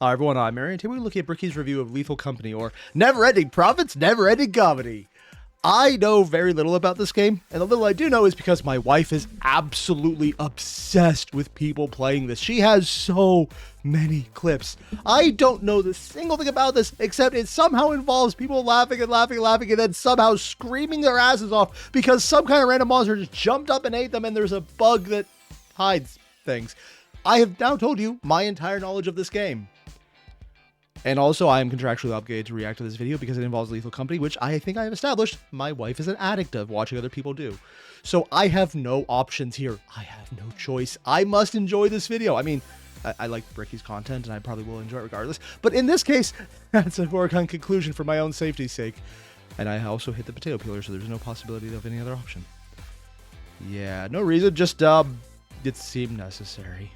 Hi everyone, I'm Airier, and today we're looking at Bricky's review of Lethal Company, or Never-Ending Profits, Never-Ending Comedy. I know very little about this game, and the little I do know is because my wife is absolutely obsessed with people playing this. She has so many clips. I don't know the single thing about this, except it somehow involves people laughing and laughing and laughing, and then somehow screaming their asses off because some kind of random monster just jumped up and ate them, and there's a bug that hides things. I have now told you my entire knowledge of this game. And also, I am contractually obligated to react to this video because it involves Lethal Company, which I think I have established my wife is an addict of watching other people do. So I have no options here. I have no choice. I must enjoy this video. I mean, I like Bricky's content, and I probably will enjoy it regardless. But in this case, that's a foregone conclusion for my own safety's sake. And I also hit the potato peeler, so there's no possibility of any other option. Yeah, no reason. Just, it seemed necessary.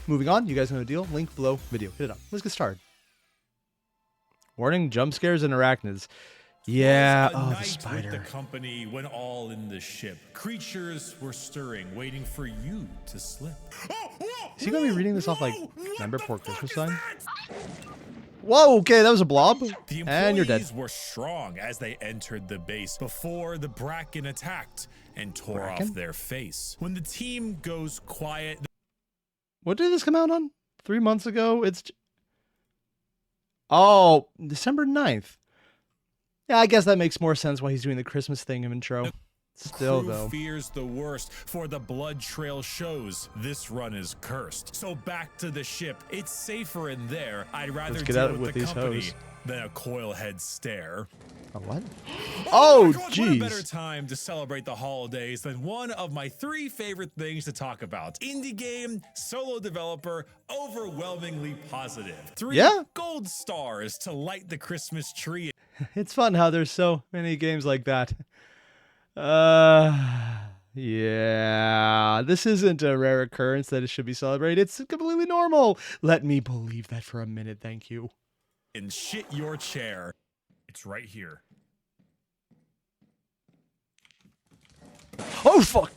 Moving on, you guys know the deal. Link below video. Hit it up. Let's get started. Warning, jump scares and arachnids. Yeah, oh, the spider. With the company when all in the ship. Creatures were stirring, waiting for you to slip. Is he going to be reading this off like, remember Poor Christmas Time? Whoa, okay, that was a blob. The and you're dead. employees were strong as they entered the base before the Bracken attacked and tore off their face. When the team goes quiet... What did this come out on? 3 months ago? It's... Oh, December 9th. Yeah, I guess that makes more sense why he's doing the Christmas thing of intro. Still, though. Fears the worst, for the blood trail shows this run is cursed. So back to the ship. It's safer in there. I'd rather deal with the company than a coil head stare. A what? Oh, jeez. What a better time to celebrate the holidays than one of my 3 favorite things to talk about. Indie game, solo developer, overwhelmingly positive. 3 gold stars to light the Christmas tree. It's fun how there's so many games like that. Yeah, this isn't a rare occurrence that it should be celebrated. It's completely normal. Let me believe that for a minute, thank you. And shit your chair. It's right here. Oh, fuck.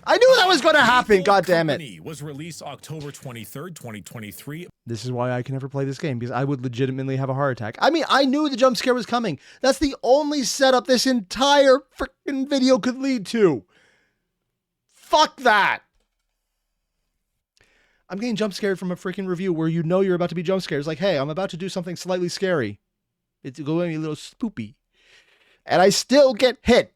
I knew that was going to happen. God damn it. Was released October 23rd, 2023. This is why I can never play this game, because I would legitimately have a heart attack. I mean, I knew the jump scare was coming. That's the only setup this entire freaking video could lead to. Fuck that. I'm getting jump scared from a freaking review where you know you're about to be jump scared. It's like, hey, I'm about to do something slightly scary. It's going to be a little spoopy. And I still get hit.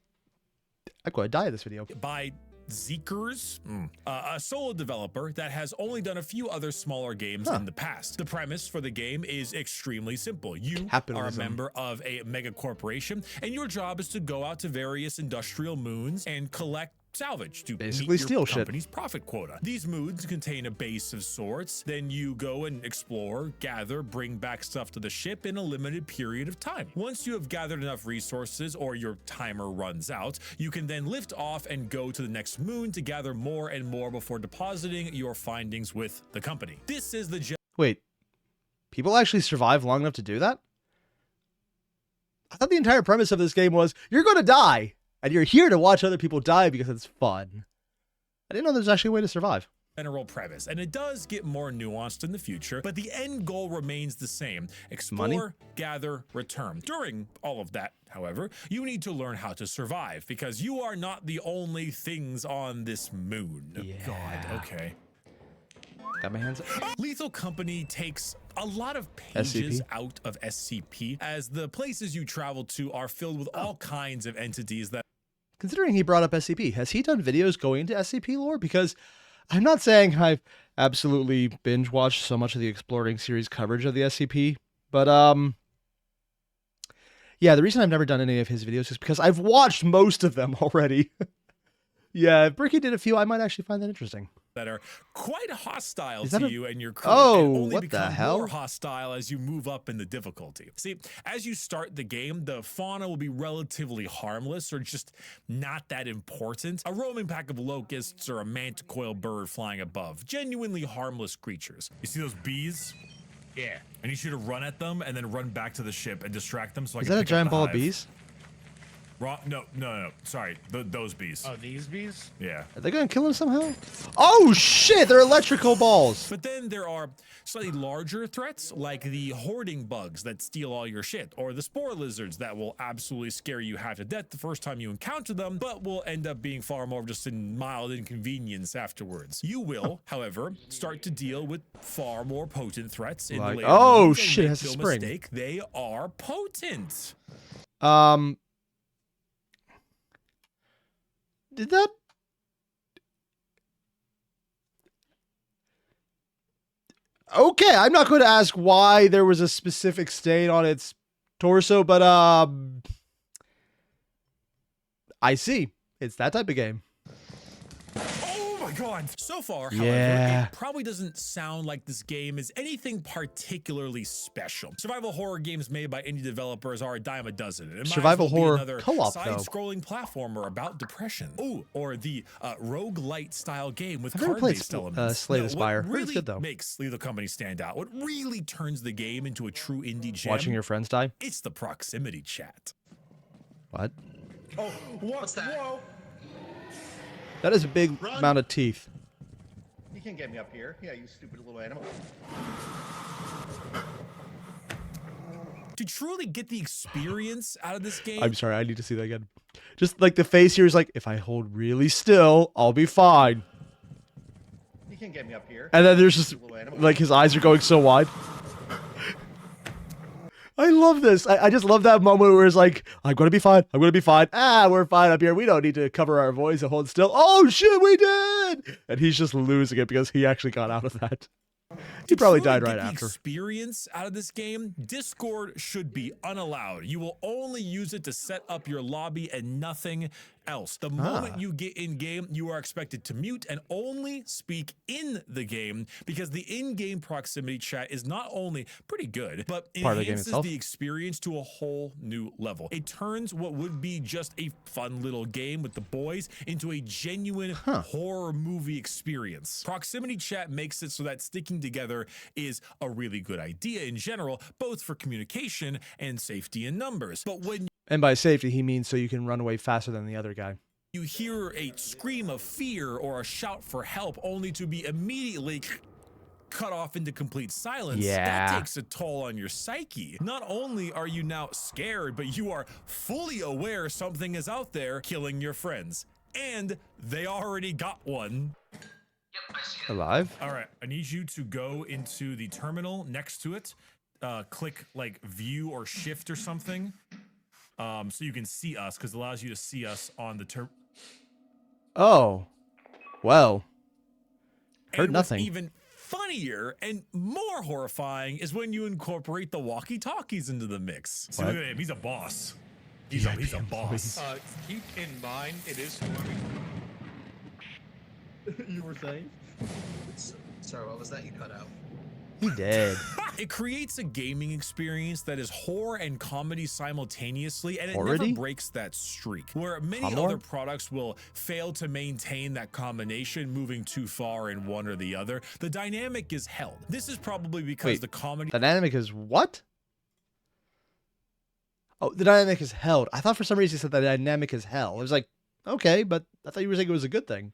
I'm going to die in this video. By Zeekers, a solo developer that has only done a few other smaller games in the past. The premise for the game is extremely simple. You are a member of a mega corporation, and your job is to go out to various industrial moons and collect salvage to basically meet steal your shit. Company's profit quota. These moons contain a base of sorts. Then you go and explore, gather, bring back stuff to the ship in a limited period of time. Once you have gathered enough resources or your timer runs out, you can then lift off and go to the next moon to gather more and more before depositing your findings with the company. This is the Wait, people actually survive long enough to do that? I thought the entire premise of this game was you're going to die. And you're here to watch other people die because it's fun. I didn't know there's actually a way to survive. General premise, and it does get more nuanced in the future, but the end goal remains the same. Explore, gather, return. During all of that, however, you need to learn how to survive because you are not the only things on this moon. Yeah. God, okay. Got my hands up. Lethal Company takes a lot of pages out of SCP as the places you travel to are filled with all kinds of entities that... Considering he brought up SCP, has he done videos going into SCP lore? Because I'm not saying I've absolutely binge watched so much of the Exploring series coverage of the SCP, but yeah, the reason I've never done any of his videos is because I've watched most of them already. Yeah, if Bricky did a few, I might actually find that interesting. That are quite hostile to you and your crew. Oh, and only what the hell? More hostile as you move up in the difficulty. See, as you start the game, the fauna will be relatively harmless or just not that important. A roaming pack of locusts or a manticoil bird flying above. Genuinely harmless creatures. You see those bees? Yeah. I need you to run at them and then run back to the ship and distract them so I can pick up the hive. Is that a giant ball of hive. bees? Wrong. No. Sorry, those bees. Oh, these bees? Yeah. Are they gonna kill him somehow? Oh shit! They're electrical balls. But then there are slightly larger threats like the hoarding bugs that steal all your shit, or the spore lizards that will absolutely scare you half to death the first time you encounter them, but will end up being far more of just a mild inconvenience afterwards. You will, however, start to deal with far more potent threats in the later oh moves, shit! It and has a make no spring. mistake, they are potent. Did that? Okay, I'm not going to ask why there was a specific stain on its torso, but I see. It's that type of game. Oh my god! So far, however, it probably doesn't sound like this game is anything particularly special. Survival horror games made by indie developers are a dime a dozen. It Survival horror another co-op, though. side-scrolling platformer about depression. Ooh, or the roguelite style game with I've never played card-based elements. Slay the Spire. What really It's good though. makes Lethal Company stand out, what really turns the game into a true indie gem, Watching your friends die. it's the proximity chat. What? Oh, what's that? Whoa. That is a big amount of teeth. You can't get me up here. Yeah, you stupid little animal. To truly get the experience out of this game, I'm sorry, I need to see that again. Just like the face here is like, if I hold really still, I'll be fine. You can't get me up here. And then there's just like his eyes are going so wide. I love this. I just love that moment where it's like, I'm going to be fine. I'm going to be fine. Ah, we're fine up here. We don't need to cover our voice and hold still. Oh, shit, we did. And he's just losing it because he actually got out of that. He probably died right after. The experience out of this game, Discord should be unallowed. You will only use it to set up your lobby and nothing else. The moment you get in game, you are expected to mute and only speak in the game, because the in-game proximity chat is not only pretty good, but enhances the experience to a whole new level. It turns what would be just a fun little game with the boys into a genuine horror movie experience. Proximity chat makes it so that sticking together is a really good idea in general, both for communication and safety in numbers. But when and by safety, he means so you can run away faster than the other guy. You hear a scream of fear or a shout for help only to be immediately cut off into complete silence. That takes a toll on your psyche. Not only are you now scared, but you are fully aware something is out there killing your friends. And they already got one. Yep, I see it. Alive? All right, I need you to go into the terminal next to it. Click like view or shift or something. So you can see us, because it allows you to see us on the Oh. Well. Heard nothing. What's even funnier and more horrifying is when you incorporate the walkie-talkies into the mix. So look at him, he's a boss. He's a boss. Keep in mind, it is... You were saying? Sorry, what was that you cut out? He did. It creates a gaming experience that is horror and comedy simultaneously, and it Horror-y? never breaks that streak. Where many other products will fail to maintain that combination, moving too far in one or the other, the dynamic is held. This is probably because the comedy... The dynamic is what? Oh, the dynamic is held. I thought for some reason you said the dynamic is hell. I was like, okay, but I thought you were saying it was a good thing.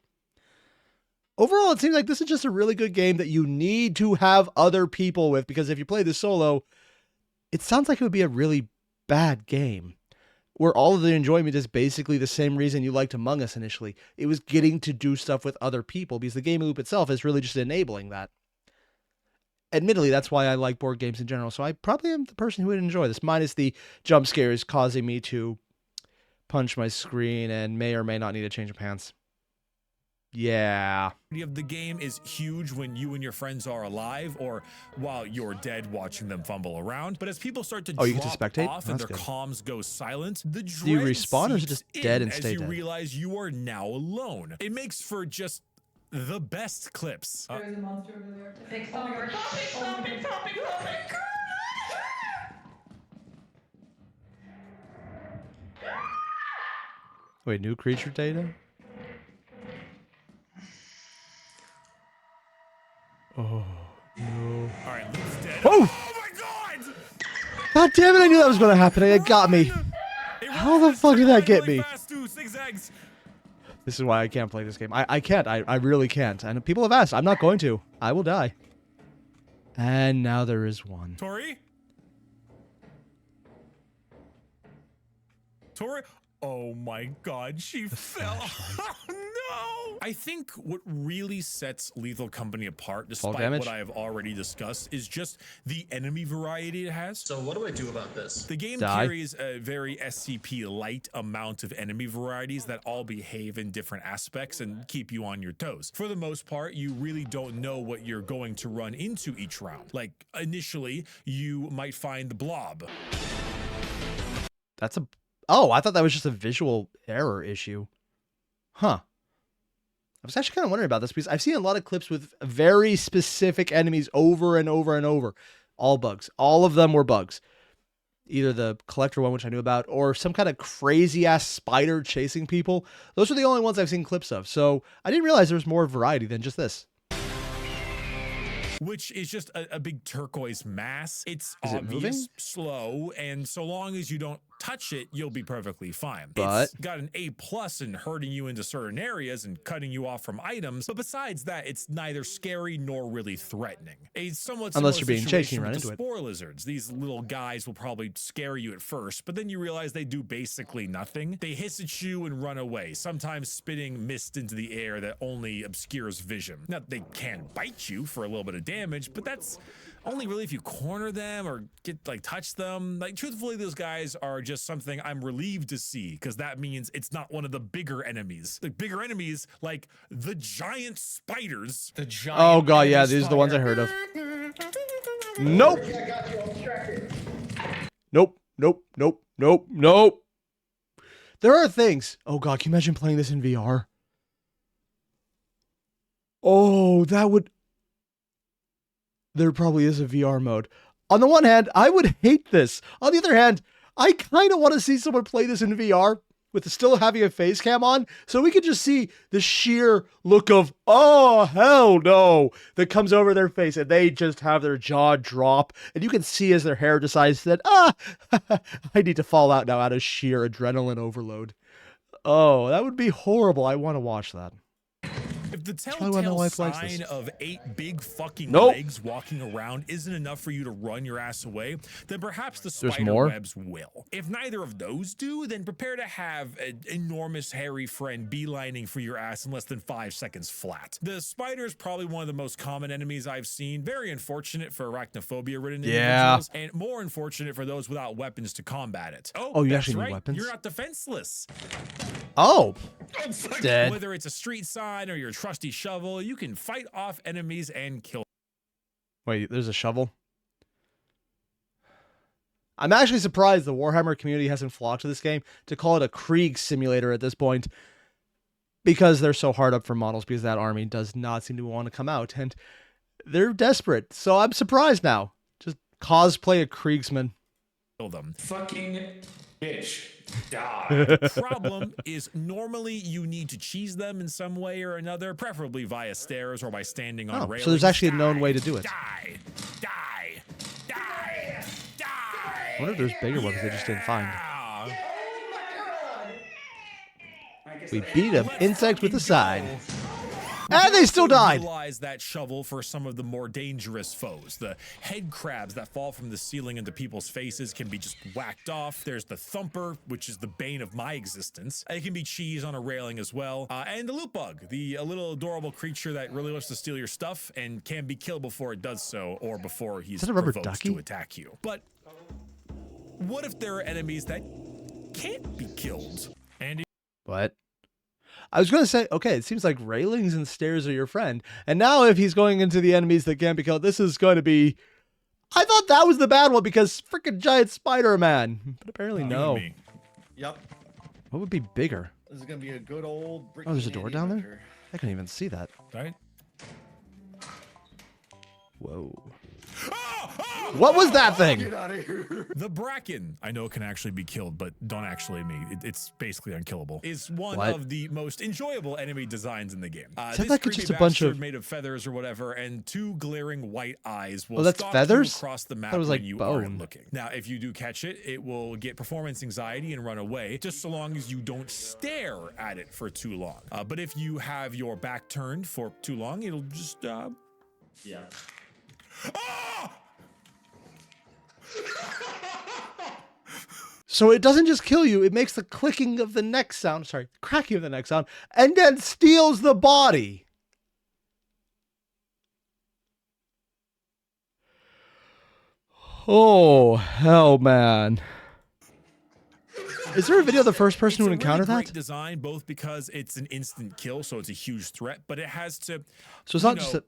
Overall, it seems like this is just a really good game that you need to have other people with, because if you play this solo, it sounds like it would be a really bad game, where all of the enjoyment is basically the same reason you liked Among Us initially. It was getting to do stuff with other people, because the game loop itself is really just enabling that. Admittedly, that's why I like board games in general, so I probably am the person who would enjoy this, minus the jump scares causing me to punch my screen and may or may not need to change of pants. Yeah. of the game is huge when you and your friends are alive, or while you're dead watching them fumble around. But as people start to drop off and their comms go silent, the dread do you respawn, or is it just dead and stay as you dead? realize you are now alone. It makes for just the best clips. There's a monster over there. Big Stop it. Wait, new creature data? Oh, no. All right, Luke's dead. Oh! Oh my God! God damn it, I knew that was going to happen. It got me. It really How the fuck did that get me? Fast, dude, zigzags. This is why I can't play this game. I can't. I really can't. And people have asked. I'm not going to. I will die. And now there is one. Tori? Tori? Oh my god, she fell. Oh no! I think what really sets Lethal Company apart, despite what I have already discussed, is just the enemy variety it has. So what do I do about this? The game carries a very SCP-light amount of enemy varieties that all behave in different aspects and keep you on your toes. For the most part, you really don't know what you're going to run into each round. Like, initially, you might find the blob. That's a... Oh, I thought that was just a visual error issue. Huh. I was actually kind of wondering about this because I've seen a lot of clips with very specific enemies over and over and over. All bugs. All of them were bugs. Either the collector one, which I knew about, or some kind of crazy-ass spider chasing people. Those are the only ones I've seen clips of. So I didn't realize there was more variety than just this. Which is just a big turquoise mass. It's obvious, slow, and so long as you don't touch it, you'll be perfectly fine. But it's got an A+ in hurting you into certain areas and cutting you off from items, but besides that, it's neither scary nor really threatening. A somewhat unless you're similar being chased and situation you run with the into it. spore lizards. These little guys will probably scare you at first, but then you realize they do basically nothing. They hiss at you and run away, sometimes spitting mist into the air that only obscures vision. Now, they can bite you for a little bit of damage, but that's only really if you corner them or touch them. Like, truthfully, those guys are just something I'm relieved to see, because that means it's not one of the bigger enemies. The bigger enemies, like the giant spiders. The giant. Oh god, yeah, these are the ones I heard of. Nope. Nope. Nope. Nope. Nope. Nope. There are things. Oh god, can you imagine playing this in VR? Oh, that would... There probably is a VR mode. On the one hand, I would hate this. On the other hand, I kind of want to see someone play this in VR with still having a face cam on, so we could just see the sheer look of, oh, hell no, that comes over their face, and they just have their jaw drop, and you can see as their hair decides that, I need to fall out now out of sheer adrenaline overload. Oh, that would be horrible. I want to watch that. If the telltale sign of 8 big fucking Nope. legs walking around isn't enough for you to run your ass away, then perhaps the spider more? webs will. If neither of those do, then prepare to have an enormous hairy friend beelining for your ass in less than 5 seconds flat. The spider is probably one of the most common enemies I've seen. Very unfortunate for arachnophobia-ridden individuals, and more unfortunate for those without weapons to combat it. Oh, you that's actually right. need weapons? You're not defenseless. Oh, dead. Whether it's a street sign or your trusty shovel, you can fight off enemies and kill. Wait, there's a shovel? I'm actually surprised the Warhammer community hasn't flocked to this game to call it a Krieg simulator at this point, because they're so hard up for models, because that army does not seem to want to come out, and they're desperate. So I'm surprised now. Just cosplay a Kriegsman. Kill them. Fucking bitch. Die. The problem is normally you need to cheese them in some way or another, preferably via stairs or by standing on railings. So there's actually a known way to do it. Die, die, die, die. I wonder if there's bigger ones they just didn't find. We beat them insect with a sign. And they still died. Utilize that shovel for some of the more dangerous foes. The head crabs that fall from the ceiling into people's faces can be just whacked off. There's the thumper, which is the bane of my existence. It can be cheese on a railing as well. And the loot bug, the little adorable creature that really wants to steal your stuff and can be killed before it does so, or before he's that a rubber provoked ducky? to attack you. But what if there are enemies that can't be killed? Andy? What? I was going to say, okay, it seems like railings and stairs are your friend. And now if he's going into the enemies that can't be killed, this is going to be... I thought that was the bad one because freaking giant Spider-Man. But apparently no. Yep. What would be bigger? This is gonna be a good old Bricky. Oh, there's a door down there? I couldn't even see that. Right? Whoa. What was that thing? Get out of here. The Bracken, I know it can actually be killed, but don't actually me. It's basically unkillable. Is one What? of the most enjoyable enemy designs in the game. Is that This like creepy just a bunch bastard of- made of feathers or whatever, and 2 glaring white eyes will Oh, that's stalk feathers? you across the I map thought it was like when you bone. aren't looking. Now, if you do catch it, it will get performance anxiety and run away, just so long as you don't stare at it for too long. But if you have your back turned for too long, it'll just Yeah. Ah! So it doesn't just kill you, it makes the clicking of the neck sound, sorry, cracking of the neck sound, and then steals the body. Oh, hell, man. Is there a video of the first person who would encounter Great that? design, both because it's an instant kill, so it's a huge threat, but it has to So it's not just a...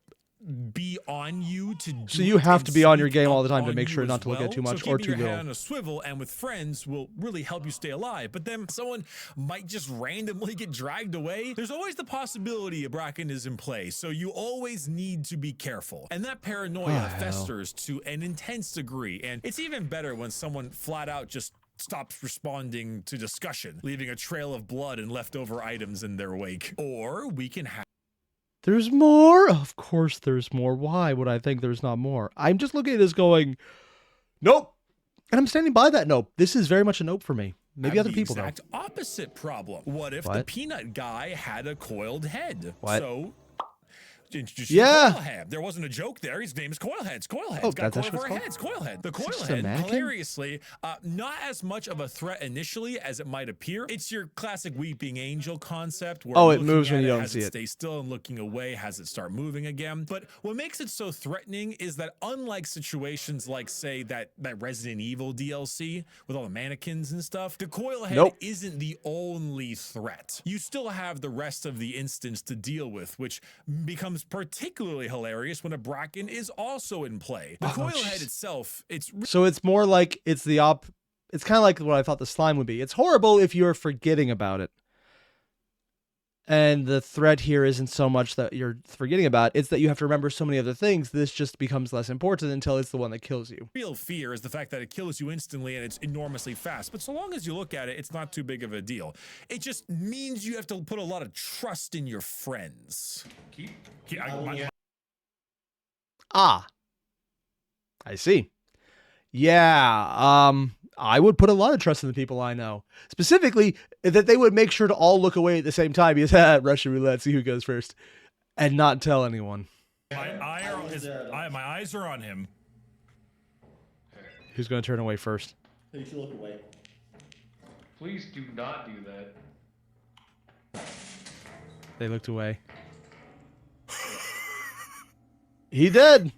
be on you to do So you it have and to be on your sneak game all up the time to on make you sure as not to look at too well. much so or keeping too your head little. on a swivel and with friends will really help you stay alive, but then someone might just randomly get dragged away. There's always the possibility a Bracken is in play, so you always need to be careful. And that paranoia festers to an intense degree, and it's even better when someone flat out just stops responding to discussion, leaving a trail of blood and leftover items in their wake. Or we can have There's more? Of course there's more. Why would I think there's not more? I'm just looking at this going, nope. And I'm standing by that nope. This is very much a nope for me. Maybe other the people exact opposite problem. What if the What? peanut guy had a coiled head? What? So introduce Yeah. Coilhead. There wasn't a joke there. His name is Coilhead. It's Coilhead. Oh, It's got that's coil actually over what it's a head. It's Coilhead. The Is this just a Coilhead, mannequin? hilariously, not as much of a threat initially as it might appear. It's your classic weeping angel concept where Oh, it looking moves when at you don't has see it. Stay still and looking away has it start moving again. But what makes it so threatening is that unlike situations like, say, that Resident Evil DLC with all the mannequins and stuff, the Coilhead Nope. isn't the only threat. You still have the rest of the instance to deal with, which becomes particularly hilarious when a Bracken is also in play. The Coilhead itself, it's So it's more like it's the it's kind of like what I thought the slime would be. It's horrible if you're forgetting about it. And the threat here isn't so much that you're forgetting about, it's that you have to remember so many other things. This just becomes less important until it's the one that kills you. real fear is the fact that it kills you instantly and it's enormously fast. But so long as you look at it, it's not too big of a deal. It just means you have to put a lot of trust in your friends. Ah, I see. Yeah, I would put a lot of trust in the people I know. Specifically, that they would make sure to all look away at the same time. Because, Russian roulette, see who goes first. And not tell anyone. My eyes are on him. Who's going to turn away first? You should look away. Please do not do that. They looked away. He did.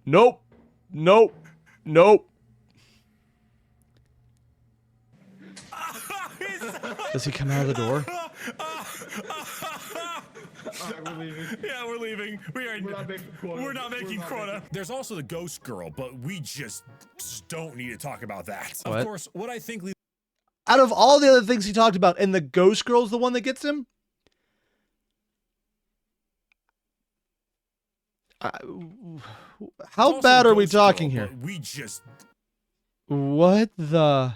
Nope. Nope. Nope. Does he come out of the door? We're leaving. Yeah, we're leaving. We're not making quota. We're not making We're not quota. There's also the ghost girl, but we just don't need to talk about that. What? Of course, what I think Out of all the other things he talked about, and the ghost girl's the one that gets him? How also bad the are we ghost girl, talking here? but we just What the?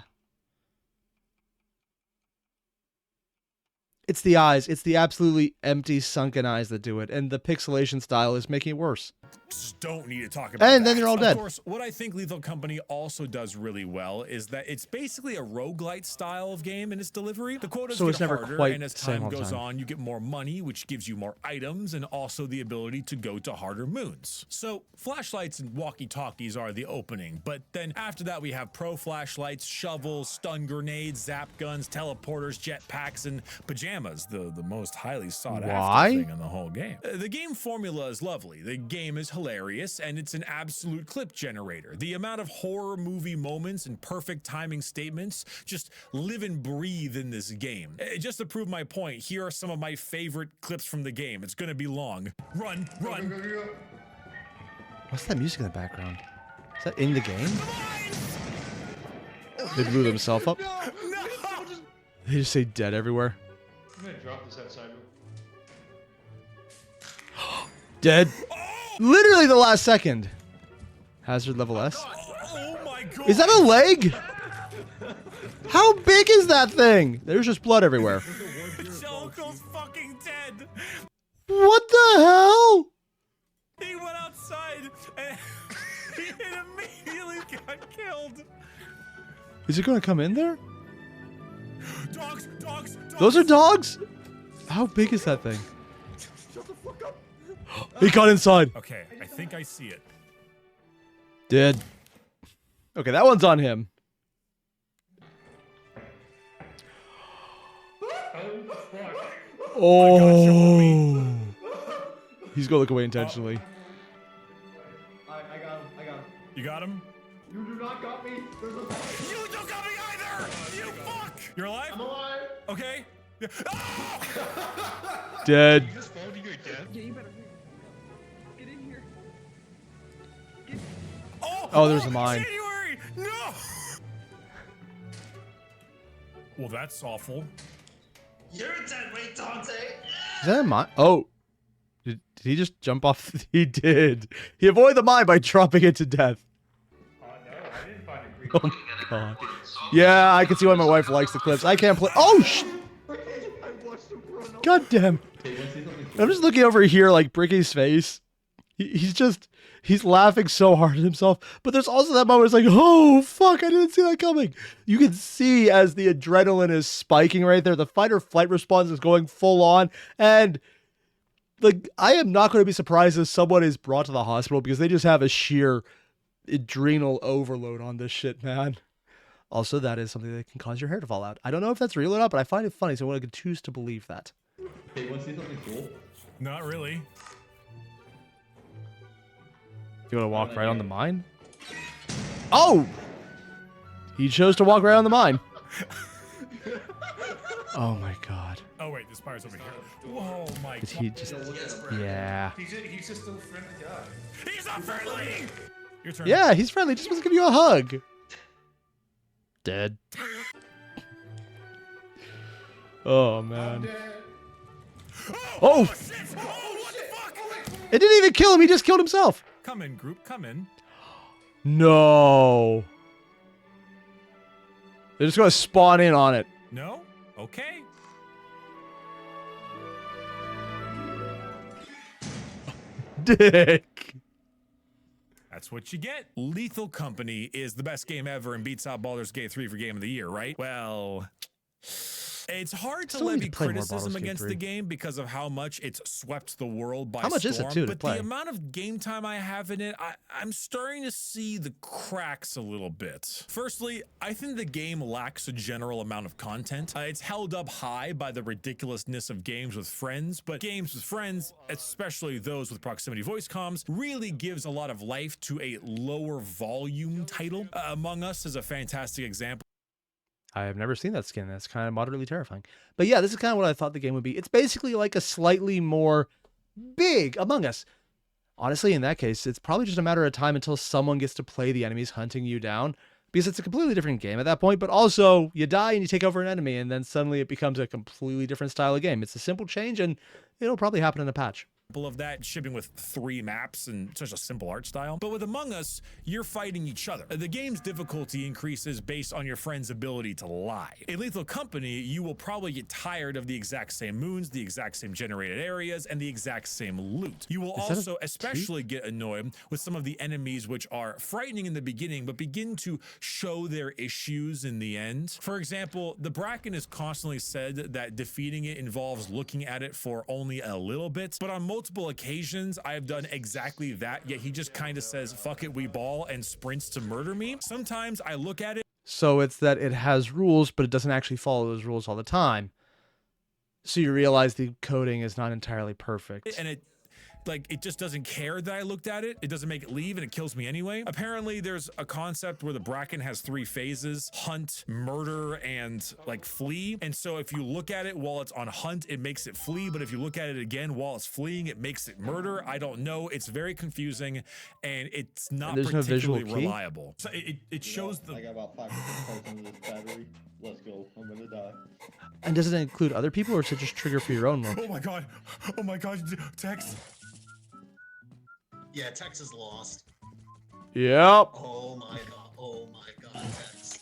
It's the eyes. It's the absolutely empty, sunken eyes that do it. And the pixelation style is making it worse. just don't need to talk about And that. then they're all dead. Of course, what I think Lethal Company also does really well is that it's basically a roguelite style of game in its delivery. The quotas So get it's never harder, quite and as the same time all the goes time. on, you get more money, which gives you more items and also the ability to go to harder moons. So flashlights and walkie-talkies are the opening, but then after that we have pro flashlights, shovels, stun grenades, zap guns, teleporters, jetpacks, and pajamas, the most highly sought Why? after thing in the whole game. The game formula is lovely. The game is hilarious, and it's an absolute clip generator. The amount of horror movie moments and perfect timing statements just live and breathe in this game. Just to prove my point, here are some of my favorite clips from the game. It's gonna be long. Run, run. What's that music in the background? Is that in the game? They blew themselves up? They just say dead everywhere. I'm gonna drop this outside. Dead. Literally the last second. Hazard level S. Oh my god. Is that a leg? How big is that thing? There's just blood everywhere. Jellicle's fucking dead. What the hell? He went outside and he immediately got killed. Is it going to come in there? Dogs, dogs, dogs. Those are dogs? How big is that thing? Shut the fuck up. He got inside. Okay, I think I see it. Dead. Okay, that one's on him. Oh, fuck. Oh. He's going to look away intentionally. I got him. I got him. You got him? You do not got me. There's a... You don't got me either! You fuck! You're alive? I'm alive. Okay. Yeah. Oh! Dead. You just fall to your death? Yeah, you better get in here. Oh, there's a mine. January! No! Well, that's awful. You're dead weight, Dante. Is that a mine? Oh. Did he just jump off? He did. He avoided the mine by dropping it to death. No, I didn't find it creepy. Oh my god. Yeah, I can see why my wife likes the clips. I can't play. Oh, I watched him run up. god damn. Hey, wanna see something I'm just looking over here, like Bricky's face. He's laughing so hard at himself. But there's also that moment where it's like, oh, fuck, I didn't see that coming. You can see as the adrenaline is spiking right there, the fight or flight response is going full on. And like, I am not going to be surprised if someone is brought to the hospital because they just have a sheer adrenal overload on this shit, man. Also, that is something that can cause your hair to fall out. I don't know if that's real or not, but I find it funny, so I want to choose to believe that. Hey, wanna see something cool? Not really. You want to walk right on the mine? Oh! He chose to walk right on the mine. Oh my god. Oh, wait, the spire's over here. Whoa, my Is god. he just... Yes, bro. Yeah. He's just a friendly guy. He's not friendly! Your turn. Yeah, he's friendly. Just wants to give you a hug. Dead. Oh, man. Oh! Shit! Oh, what the fuck? It didn't even kill him. He just killed himself. Come in, group. Come in. No. They're just going to spawn in on it. No? Okay. Dick. That's what you get. Lethal Company is the best game ever and beats out Baldur's Gate 3 for Game of the Year, right? Well, it's hard to Still need levy to play more criticism Baldur's Gate against 3. the game because of how much it's swept the world by How much storm. is it, too, to but play? the amount of game time I have in it, I'm starting to see the cracks a little bit. Firstly, I think the game lacks a general amount of content. It's held up high by the ridiculousness of games with friends, but games with friends, especially those with proximity voice comms, really gives a lot of life to a lower volume title. Among Us is a fantastic example. I have never seen that skin. That's kind of moderately terrifying. But yeah, this is kind of what I thought the game would be. It's basically like a slightly more big Among Us. Honestly, in that case, it's probably just a matter of time until someone gets to play the enemies hunting you down, because it's a completely different game at that point. But also, you die and you take over an enemy, and then suddenly it becomes a completely different style of game. It's a simple change, and it'll probably happen in a patch. Of that, shipping with 3 maps and such a simple art style. But with Among Us, you're fighting each other. The game's difficulty increases based on your friend's ability to lie. In Lethal Company, you will probably get tired of the exact same moons, the exact same generated areas, and the exact same loot. You will also especially get annoyed with some of the enemies which are frightening in the beginning, but begin to show their issues in the end. For example, the Bracken is constantly said that defeating it involves looking at it for only a little bit, but on multiple occasions, I have done exactly that, yet he just kind of says, fuck it, we ball, and sprints to murder me. Sometimes I look at it. So it's that it has rules, but it doesn't actually follow those rules all the time. So you realize the coding is not entirely perfect. And it just doesn't care that I looked at it. It doesn't make it leave, and it kills me anyway. Apparently, there's a concept where the Bracken has 3 phases: hunt, murder, and like flee. And so if you look at it while it's on hunt, it makes it flee. But if you look at it again while it's fleeing, it makes it murder. I don't know. It's very confusing, and it's not there's no visual particularly key? reliable. So it shows I the. got about 5% parts in this battery. Let's go. I'm gonna die. And does it include other people, or is it just trigger for your own one? Oh my god! Oh my god! Text. Yeah, Tex is lost. Yep. Oh my god, Tex.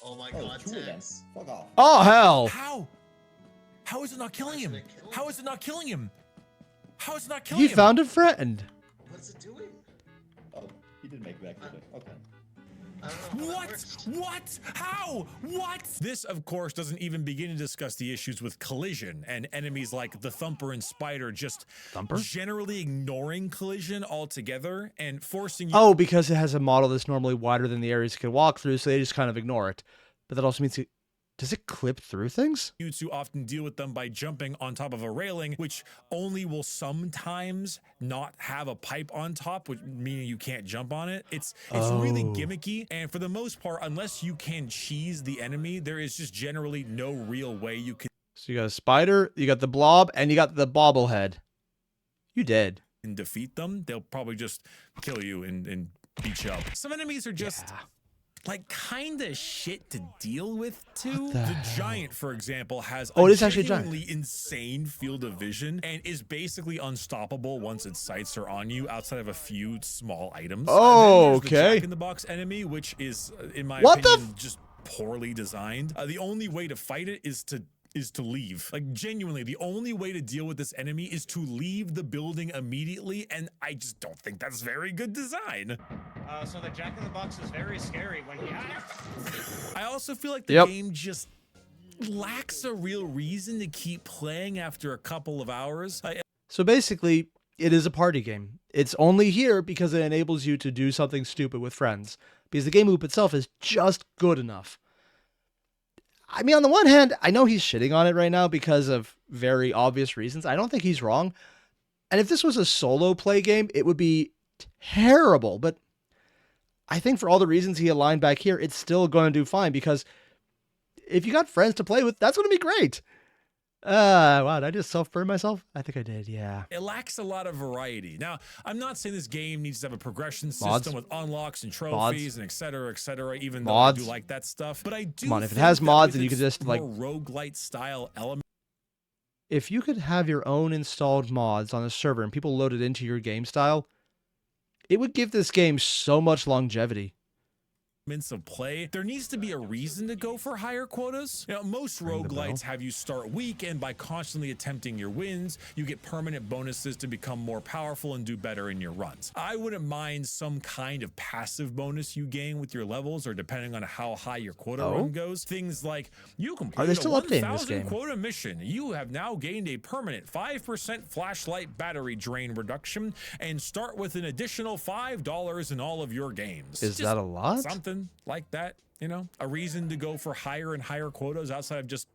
Oh my god, two of them. Tex. Fuck off. Oh, hell. How? How is it not killing him? How is it not killing him? How is it not killing He him? found a friend. What's it doing? Oh, he didn't make it back to it. Okay. I don't know how that What? works. What? How? What? This, of course, doesn't even begin to discuss the issues with collision and enemies like the Thumper and Spider just generally ignoring collision altogether and forcing you Oh, because it has a model that's normally wider than the areas it can walk through, so they just kind of ignore it. But that also means does it clip through things? to often deal with them by jumping on top of a railing, which only will sometimes not have a pipe on top, which meaning you can't jump on it. It's really gimmicky, and for the most part, unless you can cheese the enemy, there is just generally no real way you can So you got a spider, you got the blob, and you got the bobblehead. You dead. defeat them. They'll probably just kill you and beat you up. Some enemies are just like kind of shit to deal with too. The giant, for example, has it is actually a giant. genuinely insane field of vision and is basically unstoppable once its sights are on you outside of a few small items. Oh, And then there's the okay. Jack in the Box enemy, which is in my What the opinion just poorly designed. The only way to fight it is to leave. Like, genuinely, the only way to deal with this enemy is to leave the building immediately, and I just don't think that's very good design. So the Jack in the Box is very scary when he. I also feel like the game just lacks a real reason to keep playing after a couple of hours. So basically, it is a party game. It's only here because it enables you to do something stupid with friends. Because the game loop itself is just good enough. I mean, on the one hand, I know he's shitting on it right now because of very obvious reasons. I don't think he's wrong. And if this was a solo play game, it would be terrible. But I think for all the reasons he aligned back here, it's still going to do fine. Because if you got friends to play with, that's going to be great. Wow, did I just self-burn myself? I think I did, yeah. It lacks a lot of variety. Now, I'm not saying this game needs to have a progression Mods. system with unlocks and trophies and et cetera, even though Mods. I do like that stuff. But I do Come on, if it think has that mods, with then you its could just, like- more roguelite style element. If you could have your own installed mods on a server and people load it into your game style, it would give this game so much longevity. Of play, there needs to be a reason to go for higher quotas. You know, most roguelites have you start weak, and by constantly attempting your wins, you get permanent bonuses to become more powerful and do better in your runs. I wouldn't mind some kind of passive bonus you gain with your levels, or depending on how high your quota run goes. Things like you completed still a updating this 1,000 game? quota mission. You have now gained a permanent 5% flashlight battery drain reduction, and start with an additional $5 in all of your games. Is that a lot? Something like that, you know, a reason to go for higher and higher quotas outside of just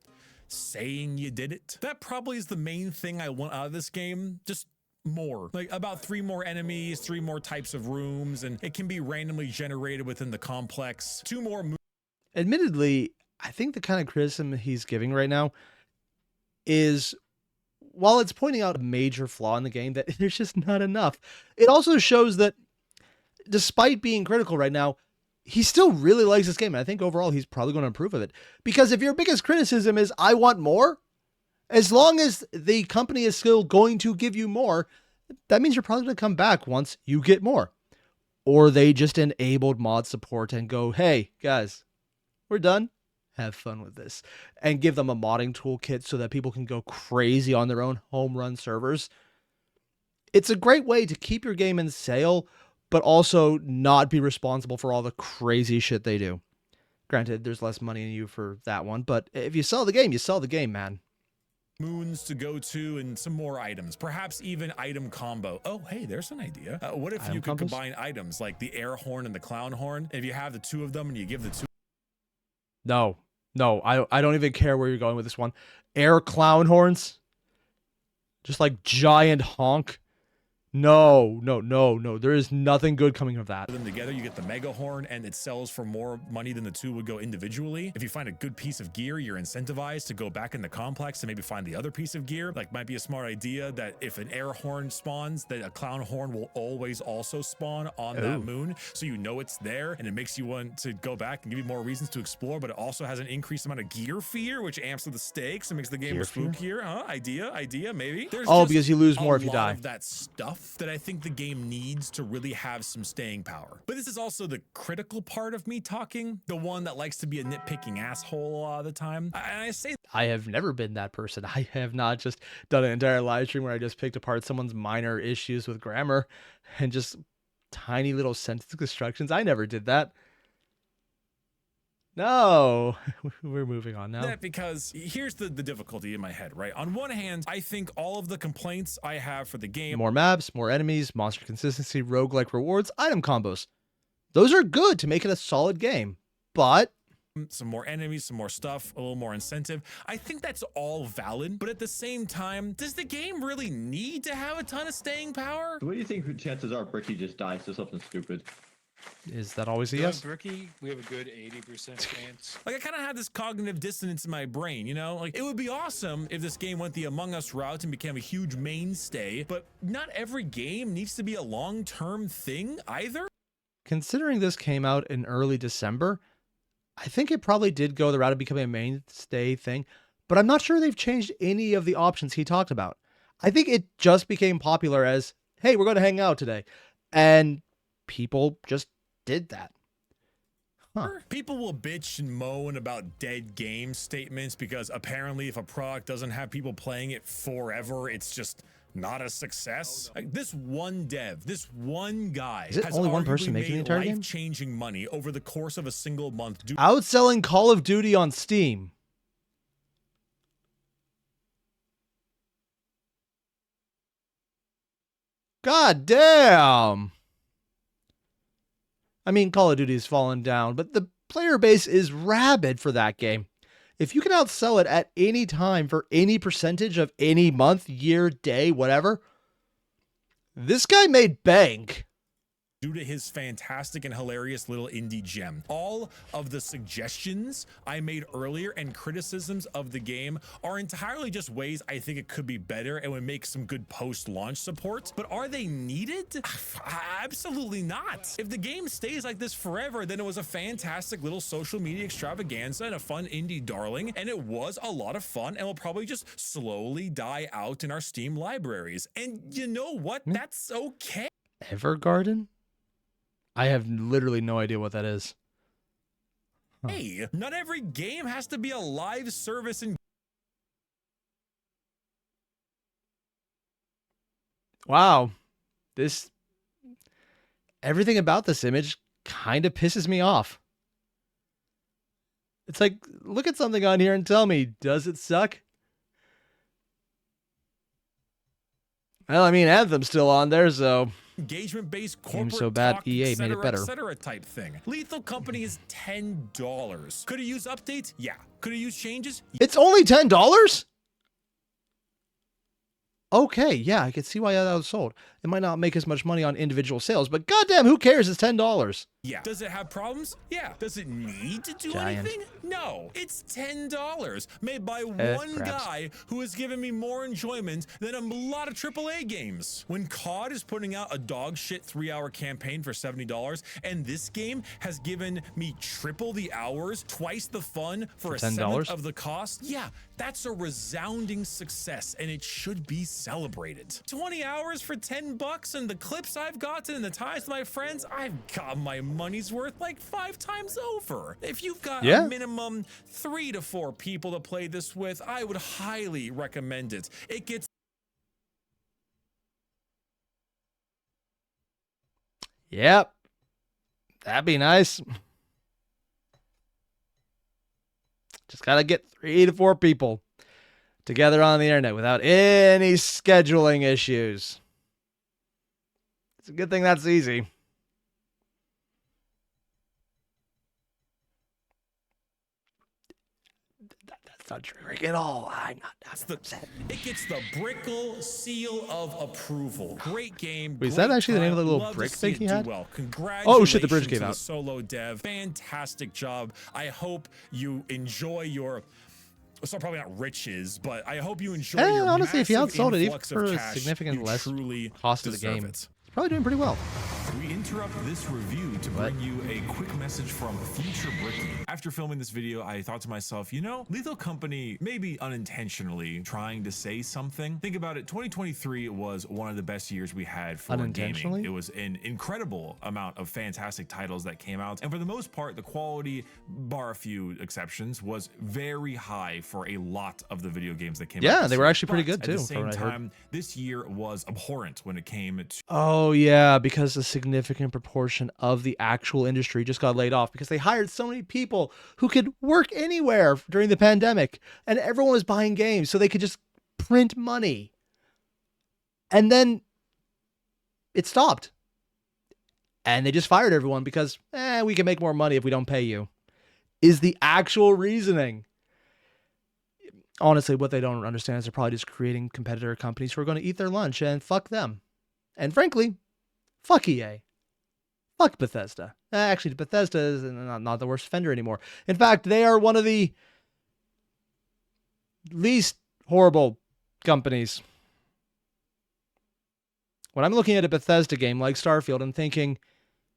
saying you did it. That probably is the main thing I want out of this game. Just more, like about 3 more enemies, 3 more types of rooms, and it can be randomly generated within the complex. 2 more Admittedly, I think the kind of criticism he's giving right now is, while it's pointing out a major flaw in the game, that there's just not enough. It also shows that despite being critical right now, he still really likes this game. And I think overall he's probably going to improve with it. Because if your biggest criticism is, I want more, as long as the company is still going to give you more, that means you're probably going to come back once you get more. Or they just enabled mod support and go, hey, guys, we're done. Have fun with this. And give them a modding toolkit so that people can go crazy on their own home run servers. It's a great way to keep your game in sale, but also not be responsible for all the crazy shit they do. Granted, there's less money in you for that one, but if you sell the game, you sell the game, man. moons to go to and some more items, perhaps even item combo. Oh, hey, there's an idea. What if Item you could combos? combine items like the air horn and the clown horn? If you have the 2 of them and you give the 2 No, I don't even care where you're going with this one. Air clown horns? Just like giant honk? No. There is nothing good coming of that. them together, you get the mega horn, and it sells for more money than the 2 would go individually. If you find a good piece of gear, you're incentivized to go back in the complex and maybe find the other piece of gear. Like, might be a smart idea that if an air horn spawns, that a clown horn will always also spawn on that moon, so you know it's there, and it makes you want to go back and give you more reasons to explore. But it also has an increased amount of gear fear, which amps the stakes and makes the game Gear fear? spookier. Idea, maybe. There's Oh, just because you lose more a if you lot die. of that stuff enough that I think the game needs to really have some staying power. But this is also the critical part of me talking, the one that likes to be a nitpicking asshole a lot of the time. I say I have never been that person. I have not just done an entire live stream where I just picked apart someone's minor issues with grammar and just tiny little sentence constructions. I never did that. No, we're moving on now. that because here's the difficulty in my head, right? On one hand, I think all of the complaints I have for the game, More maps, more enemies, monster consistency, roguelike rewards, item combos. Those are good to make it a solid game. But some more enemies, some more stuff, a little more incentive, I think that's all valid. But at the same time, does the game really need to have a ton of staying power? So what do you think chances are Bricky just dies to something stupid? is that always a Knowing yes? Bricky, we have a good 80% chance. Like, I kind of had this cognitive dissonance in my brain, you know? Like, it would be awesome if this game went the Among Us route and became a huge mainstay, but not every game needs to be a long-term thing either. Considering this came out in early December, I think it probably did go the route of becoming a mainstay thing, but I'm not sure they've changed any of the options he talked about. I think it just became popular as, hey, we're going to hang out today. And people just did that. Huh. People will bitch and moan about dead game statements because apparently if a product doesn't have people playing it forever, it's just not a success. Like, this one dev, this one guy, Is it has only one person arguably making the made entire game? life-changing money over the course of a single month. Outselling Call of Duty on Steam. God damn. I mean, Call of Duty's fallen down, but the player base is rabid for that game. If you can outsell it at any time for any percentage of any month, year, day, whatever, this guy made bank. Due to his fantastic and hilarious little indie gem. All of the suggestions I made earlier and criticisms of the game are entirely just ways I think it could be better and would make some good post-launch support. But are they needed? Absolutely not. If the game stays like this forever, then it was a fantastic little social media extravaganza and a fun indie darling, and it was a lot of fun and will probably just slowly die out in our Steam libraries. And you know what? That's okay. Evergarden? I have literally no idea what that is. Hey, not every game has to be a live service and Wow. Everything about this image kind of pisses me off. It's like, look at something on here and tell me, does it suck? Well, I mean, Anthem's still on there, so engagement-based Game's corporate so bad, talk, EA made it better. etc. type thing. Lethal Company is $10. Could it use updates? Yeah. Could it use changes? it's only $10? Okay, yeah, I can see why that was sold. It might not make as much money on individual sales, but goddamn, who cares? It's $10. Yeah. Does it have problems? Yeah. Does it need to do Giant. anything? No. It's $10 made by one perhaps. guy who has given me more enjoyment than a lot of AAA games. When COD is putting out a dog shit 3-hour campaign for $70 and this game has given me triple the hours, twice the fun for a $10? seventh of the cost, yeah, that's a resounding success and it should be celebrated. 20 hours for $10 and the clips I've gotten and the ties to my friends, I've got my money's worth like 5 times over. If you've got Yeah. a minimum 3 to 4 people to play this with, I would highly recommend it. It gets Yep. That'd be nice. Just gotta get 3 to 4 people together on the internet without any scheduling issues. It's a good thing that's easy. That's not true at all. I'm not upset. it gets the Brickle seal of approval. Great game. Wait, is that great actually the name of the time. little Love to brick see thing he it do had? Well, Oh, shit, the bridge congratulations came to the out. solo dev. Fantastic job. I hope you enjoy your. So probably not riches, but I hope you enjoy your honestly, if you massive outsold it, even influx of for a cash. significant You less truly cost of the deserve game, it. it's probably doing pretty well. We interrupt this review to bring you a quick message from future Bricky. After filming this video, I thought to myself, you know, Lethal Company may be unintentionally trying to say something. Think about it, 2023 was one of the best years we had for gaming. It was an incredible amount of fantastic titles that came out, and for the most part, the quality, bar a few exceptions, was very high for a lot of the video games that came out. Yeah, they were actually pretty good too. At the same time, this year was abhorrent when it came to... Oh yeah, because a significant proportion of the actual industry just got laid off because they hired so many people who could work anywhere during the pandemic, and everyone was buying games so they could just print money. And then it stopped. And they just fired everyone because, we can make more money if we don't pay you, is the actual reasoning. Honestly, what they don't understand is they're probably just creating competitor companies who are going to eat their lunch, and fuck them. And frankly, fuck EA. Fuck Bethesda. Actually, Bethesda is not the worst offender anymore. In fact, they are one of the least horrible companies. When I'm looking at a Bethesda game like Starfield, I'm thinking,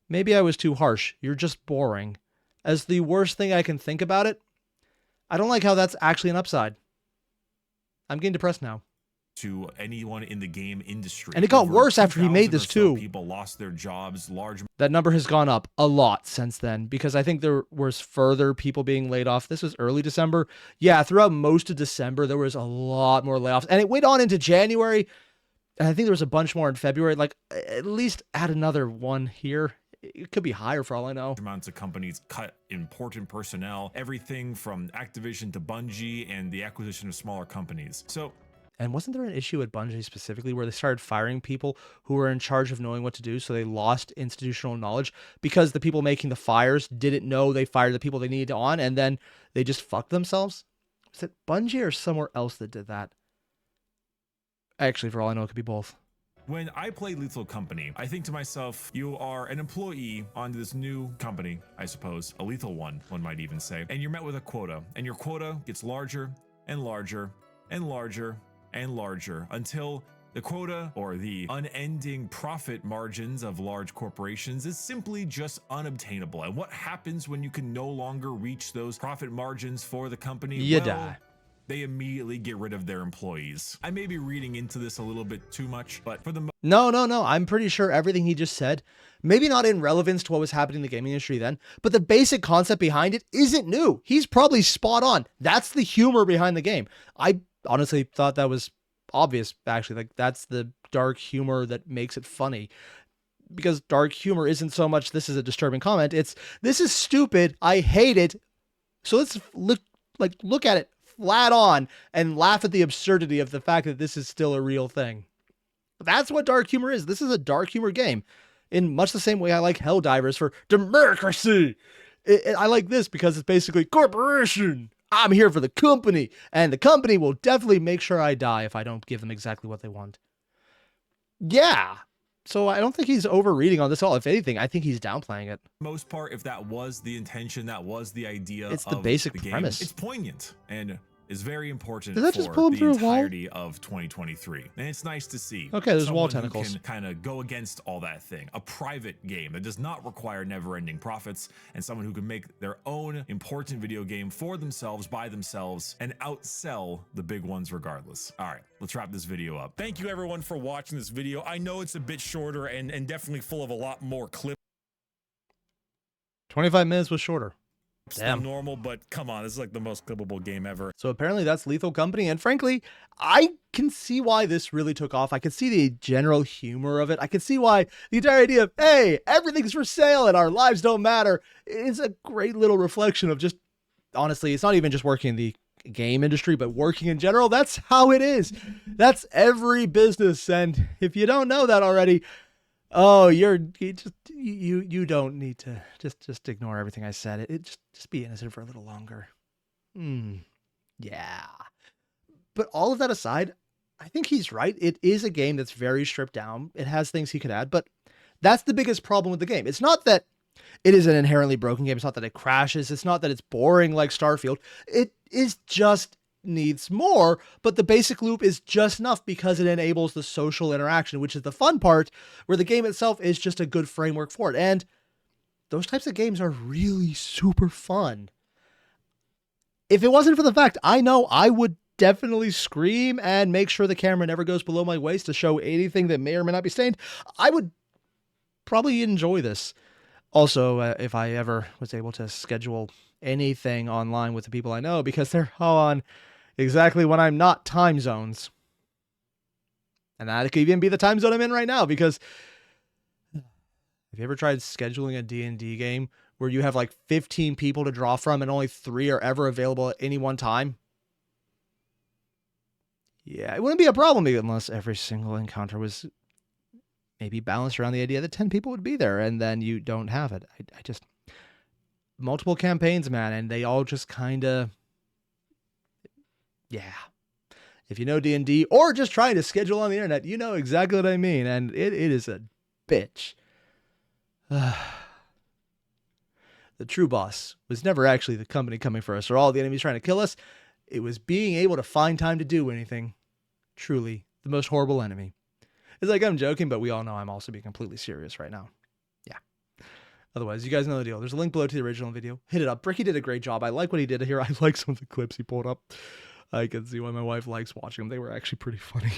maybe I was too harsh. You're just boring. As the worst thing I can think about it, I don't like how that's actually an upside. I'm getting depressed now. To anyone in the game industry. And it got worse after he made this too. People lost their jobs. That number has gone up a lot since then, because I think there was further people being laid off. This was early December. Yeah, throughout most of December, there was a lot more layoffs. And it went on into January. And I think there was a bunch more in February. Like, at least add another one here. It could be higher for all I know. Amounts of companies cut important personnel, everything from Activision to Bungie, and the acquisition of smaller companies. And wasn't there an issue at Bungie specifically where they started firing people who were in charge of knowing what to do, so they lost institutional knowledge because the people making the fires didn't know they fired the people they needed on, and then they just fucked themselves? Was it Bungie or somewhere else that did that? Actually, for all I know, it could be both. When I play Lethal Company, I think to myself, you are an employee on this new company, I suppose, a lethal one might even say, and you're met with a quota, and your quota gets larger and larger and larger and larger until the quota, or the unending profit margins of large corporations, is simply just unobtainable. And what happens when you can no longer reach those profit margins for the company? You die. They immediately get rid of their employees. I may be reading into this a little bit too much, but for the No. I'm pretty sure everything he just said, maybe not in relevance to what was happening in the gaming industry then, but the basic concept behind it isn't new. He's probably spot on. That's the humor behind the game. I honestly thought that was obvious, actually. Like, that's the dark humor that makes it funny. Because dark humor isn't so much, this is a disturbing comment, it's, this is stupid, I hate it, so let's look at it flat on and laugh at the absurdity of the fact that this is still a real thing. That's what dark humor is. This is a dark humor game. In much the same way I like Helldivers for democracy. I like this because it's basically corporation. I'm here for the company, and the company will definitely make sure I die if I don't give them exactly what they want. Yeah. So I don't think he's overreading on this at all. If anything, I think he's downplaying it. Most part, if that was the intention, that was the idea. It's the basic premise. It's poignant and is very important Did that just for pull him the through a wall? entirety of 2023. And it's nice to see. Okay, there's wall someone who tentacles. can kind of go against all that thing. A private game that does not require never-ending profits, and someone who can make their own important video game for themselves, by themselves, and outsell the big ones regardless. All right, let's wrap this video up. Thank you everyone for watching this video. I know it's a bit shorter and definitely full of a lot more clips 25 minutes was shorter. than normal, but come on, this is like the most clippable game ever. So apparently that's Lethal Company, and frankly, I can see why this really took off. I can see the general humor of it. I can see why the entire idea of, hey, everything's for sale and our lives don't matter, is a great little reflection of just, honestly, it's not even just working in the game industry, but working in general. That's how it is. That's every business, and if you don't know that already, oh, you don't need to just ignore everything I said. It just be innocent for a little longer. Yeah. But all of that aside, I think he's right. It is a game that's very stripped down. It has things he could add, but that's the biggest problem with the game. It's not that it is an inherently broken game. It's not that it crashes. It's not that it's boring like Starfield. It is just needs more, but the basic loop is just enough because it enables the social interaction, which is the fun part, where the game itself is just a good framework for it. And those types of games are really super fun. If it wasn't for the fact I know I would definitely scream and make sure the camera never goes below my waist to show anything that may or may not be stained, I would probably enjoy this. Also, if I ever was able to schedule anything online with the people I know, because they're all on exactly when I'm not time zones. And that could even be the time zone I'm in right now, because have you ever tried scheduling a D&D game where you have like 15 people to draw from and only 3 are ever available at any one time? Yeah, it wouldn't be a problem unless every single encounter was maybe balanced around the idea that 10 people would be there, and then you don't have it. I just... multiple campaigns, man, and they all just kind of... yeah. If you know D&D, or just trying to schedule on the internet, you know exactly what I mean, and it is a bitch. The true boss was never actually the company coming for us, or all the enemies trying to kill us. It was being able to find time to do anything. Truly, the most horrible enemy. It's like I'm joking, but we all know I'm also being completely serious right now. Yeah. Otherwise, you guys know the deal. There's a link below to the original video. Hit it up. Bricky did a great job. I like what he did here. I like some of the clips he pulled up. I can see why my wife likes watching them. They were actually pretty funny.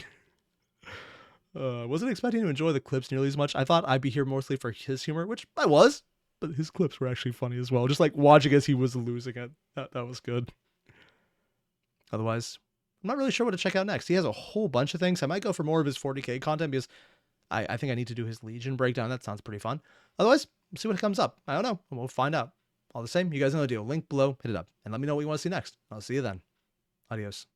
Wasn't expecting to enjoy the clips nearly as much. I thought I'd be here mostly for his humor, which I was, but his clips were actually funny as well. Just like watching as he was losing it. That was good. Otherwise, I'm not really sure what to check out next. He has a whole bunch of things. I might go for more of his 40K content because I think I need to do his Legion breakdown. That sounds pretty fun. Otherwise, see what comes up. I don't know. We'll find out. All the same, you guys know the deal. Link below, hit it up, and let me know what you want to see next. I'll see you then. Adios.